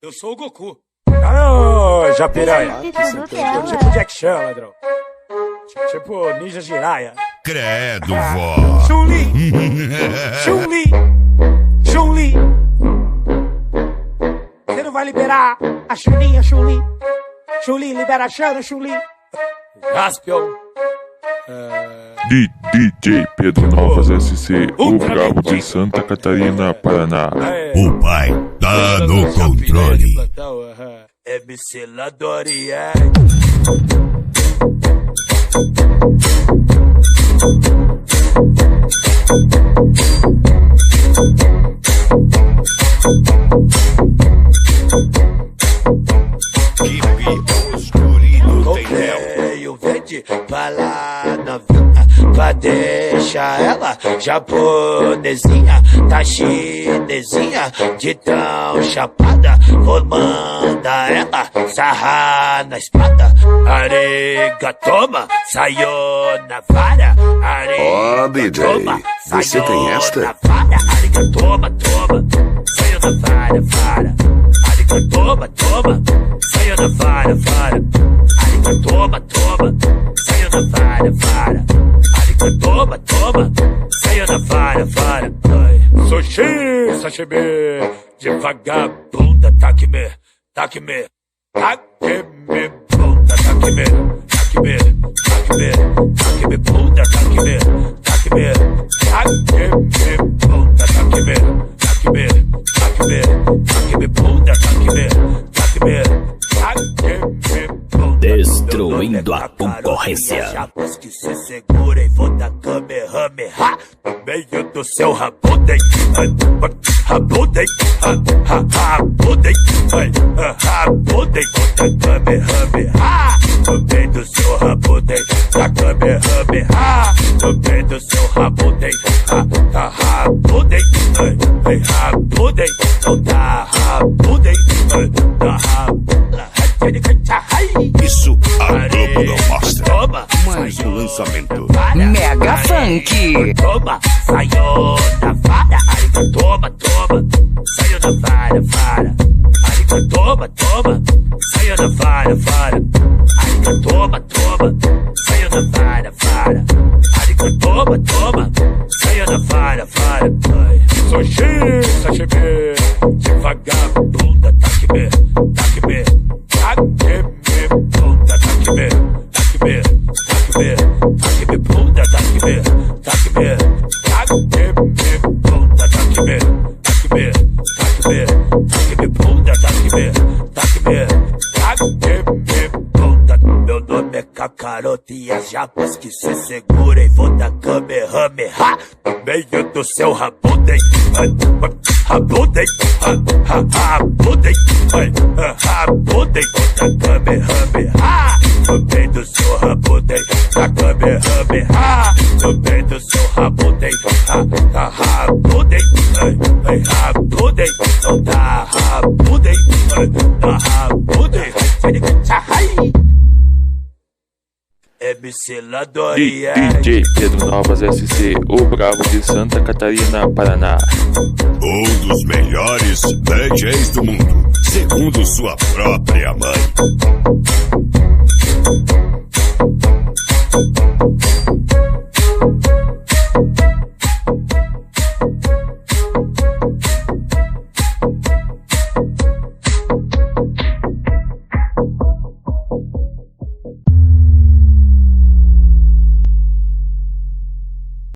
Eu sou o Goku. Ah, Japiranha. Tipo Jack Chan, ladrão. Tipo Ninja Jiraiya. Credo, vó. Chun-Li. Chun-Li. Chun-Li. Você não vai liberar a Chuninha, Chun-Li. Chun-Li, libera a Xana, Chun-Li. Jaspion. DJ Pedro Novas SC, o brabo de Santa Catarina, Paraná. O pai tá no controle. MC Ladorier. Comprei o verde pra lá novinha, pra deixar ela japonesinha, tá chinesinha, de tão chapada. Vou mandar ela sarrar na espada. Arigatoma, sayonara. Ó, DJ, você tem esta? Arigatoma, toma, sayonara, vara. Arigatoma, toma, sayonara, vara. Arigatoma, toma, sayonara, vara. Arigatoma, toma, sayonara, vara. Sushi, sashimi, de vagabunda, taque-me, taque-me, taque-me, bunda, taque-me, taque-me, taque-me, taque-me, bunda, taque-me, taque-me, taque-me, bunda, taque-me, taque-me, taque-me, taque-me, bunda, taque-me, taque-me, taque-me, bunda. Destruindo a concorrência. Japos que se segurem, vou dar Kamehameha no meio do seu rabudem. Rabudem, rabudem, rabudem, vou dar Kamehameha no meio do seu rabudem. Da Kamehameha no meio do seu rabudem. Rabudem, rabudem, não dá rabudem, da rabudem. Isso a Globo não mostra. Mais um lançamento. Mega Funk. Toma, saiu da vara. Arigatoma, toma, saiu da vara, vara. Arigatoma, toma, saiu da vara, vara. Arigatoma, toma, saiu da vara, vara. Arigatoma, toma, saiu da vara, vara. Sushi, sashimi, de vagabunda, taque-me, taque-me, taque-me, bunda, taque-me, taque-me, taque-me, taque-me, bunda, taque-me, taque-me, taque-me, bunda, taque-me, taque-me, taque-me, taque-me, bunda, taque-me, taque-me, taque-me, bunda. Meu nome é Kakaroto e as japas que se segurem, vou dar Kamehameha no meio do seu rabudem. Rabudem, rabudem, rabudem, vou dar Kamehameha no meio do seu rabudem. Da Kamehameha no meio do seu rabudem. Rabudem, rabudem, não dá rabudem, da rabudem. MC Ladorier. DJ Pedro Novas SC, o brabo de Santa Catarina, Paraná. Um dos melhores DJs do mundo, segundo sua própria mãe.